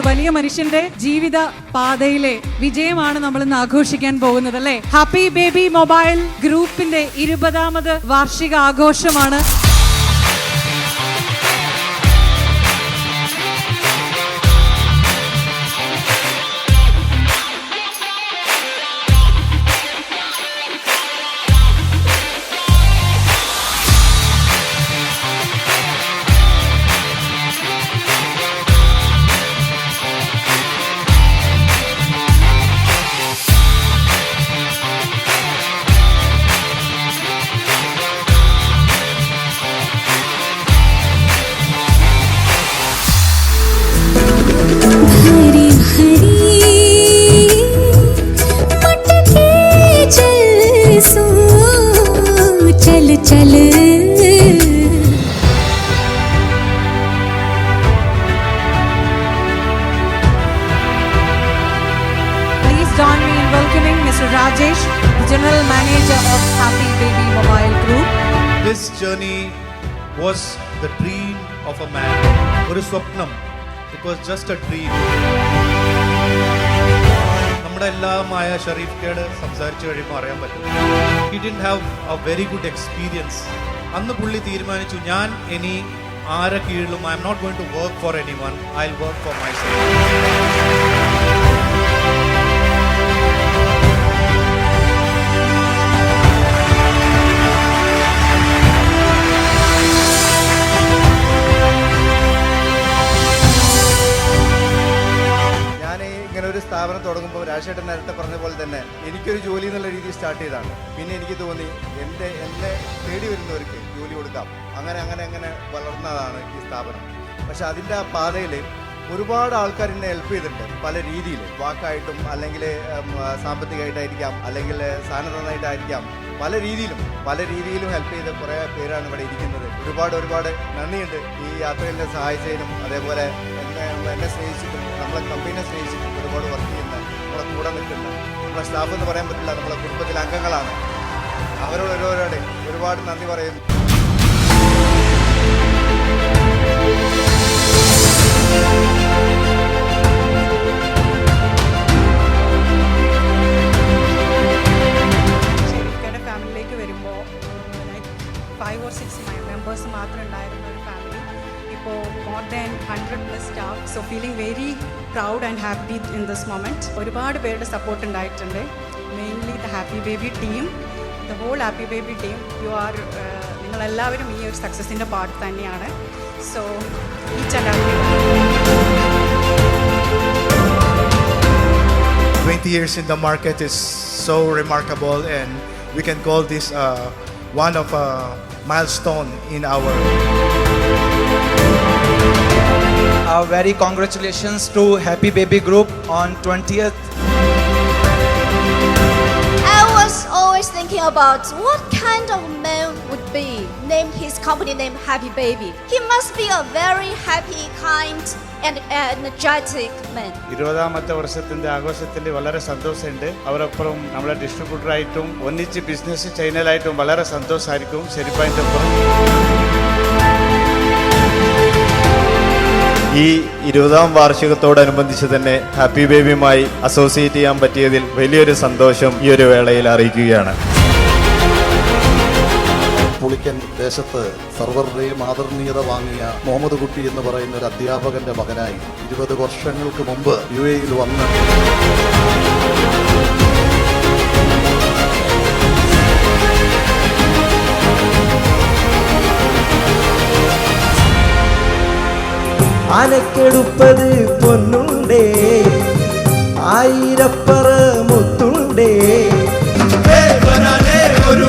വലിയ മനുഷ്യന്റെ ജീവിത പാതയിലെ വിജയമാണ് നമ്മൾ ഇന്ന് ആഘോഷിക്കാൻ പോകുന്നത് അല്ലേ. ഹാപ്പി ബേബി മൊബൈൽ ഗ്രൂപ്പിന്റെ 20ാമത് വാർഷിക ആഘോഷമാണ്. चल Please join me in welcoming Mr. Rajesh, the General Manager of Happy Baby Mobile Group. This journey was the dream of a man. ഒരു സ്വപ്നം. It was just a dream. നമ്മുടെ എല്ലാമായ ഷരീഫ് കേട് സംസാരിച്ചു കഴിയുമ്പോൾ അറിയാൻ പറ്റും. He didn't have a very good experience. അന്ന് പുള്ളി തീരുമാനിച്ചു, ഞാൻ ഇനി ആരെ കീഴിലും I am not going to work for anyone. I'll work for myself. ഒരു സ്ഥാപനം തുടങ്ങുമ്പോൾ രാജേട്ടൻ നേരത്തെ പറഞ്ഞ പോലെ തന്നെ എനിക്കൊരു ജോലി എന്നുള്ള രീതിയിൽ സ്റ്റാർട്ട് ചെയ്തതാണ്. പിന്നെ എനിക്ക് തോന്നി എന്നെ തേടി വരുന്നവർക്ക് ജോലി കൊടുക്കാം. അങ്ങനെ വളർന്നതാണ് ഈ സ്ഥാപനം. പക്ഷെ അതിൻ്റെ ആ പാതയിൽ ഒരുപാട് ആൾക്കാർ എന്നെ ഹെൽപ്പ് ചെയ്തിട്ടുണ്ട്. പല രീതിയിൽ, വാക്കായിട്ടും അല്ലെങ്കിൽ സാമ്പത്തികമായിട്ടായിരിക്കാം, അല്ലെങ്കിൽ സാധനം തന്നായിട്ടായിരിക്കാം, പല രീതിയിലും ഹെൽപ്പ് ചെയ്ത കുറേ പേരാണ് ഇവിടെ ഇരിക്കുന്നത്. ഒരുപാട് നന്ദിയുണ്ട് ഈ യാത്രയിൽ സഹായിച്ചതിനും. അതേപോലെ എന്നെ സ്നേഹിച്ചിട്ടും നമ്മളെ കമ്പനിയെ സ്നേഹിച്ചിട്ടും ഒരുപാട് വർക്ക് ചെയ്യുന്ന, നമ്മളെ കൂടെ നിൽക്കുന്ന, നമ്മളെ സ്റ്റാഫ് എന്ന് പറയാൻ പറ്റില്ല, നമ്മളെ കുടുംബത്തിലെ അംഗങ്ങളാണ്. അവരോട് ഒരുപാട് നന്ദി പറയുന്നു. ഷെരീഫ്ക്കയുടെ ഫാമിലിയിലേക്ക് വരുമ്പോൾ 5 or 6 മെമ്പേഴ്സ് മാത്രം ഉണ്ടായിരുന്ന ഒരു ഫാമിലി ഇപ്പോൾ more than 100+ staff. So feeling very proud and happy in this moment. ഒരുപാട് പേരുടെ സപ്പോർട്ട് ഉണ്ടായിട്ടുണ്ട്. Mainly the happy baby team, the whole happy baby team. നിങ്ങളെല്ലാവരും ഈ ഒരു സക്സസിൻ്റെ പാർട്ട് തന്നെയാണ്. So each and every 20 years in the market is so remarkable, and we can call this one of a milestone in our. Very congratulations to Happy Baby Group on 20th. I was always thinking about what kind of man would be named his company name Happy Baby. He must be a very happy, kind and energetic man. 20ാമത്തെ വർഷത്തിന്റെ ആഘോഷത്തിൽ വളരെ സന്തോഷമുണ്ട്. അവരൊപ്പം നമ്മളെ ഡിസ്ട്രിബ്യൂട്ടറായിട്ടും ഒന്നിച്ച് business ചൈനലായിട്ടും വളരെ സന്തോഷമായിരിക്കും ഷെരീഫായിൻ്റെ ഒപ്പം. ഈ 20ാം വാർഷികത്തോടനുബന്ധിച്ച് തന്നെ ഹാപ്പി ബേബിയുമായി അസോസിയേറ്റ് ചെയ്യാൻ പറ്റിയതിൽ വലിയൊരു സന്തോഷം ഈ ഒരു വേളയിൽ അറിയിക്കുകയാണ്. പുളിക്കൻ ദേശത്ത് സർവരുടെയും ആദരണീയത വാങ്ങിയ മുഹമ്മദ് കുട്ടി എന്ന് പറയുന്ന ഒരു അധ്യാപകന്റെ മകനായി 20 വർഷങ്ങൾക്ക് മുമ്പ് UAE-യിൽ വന്ന് ആനക്കെടുപ്പത് പൊന്നുണ്ടേ, ആയിരപ്പറ മുത്തുണ്ടേ. ഒരു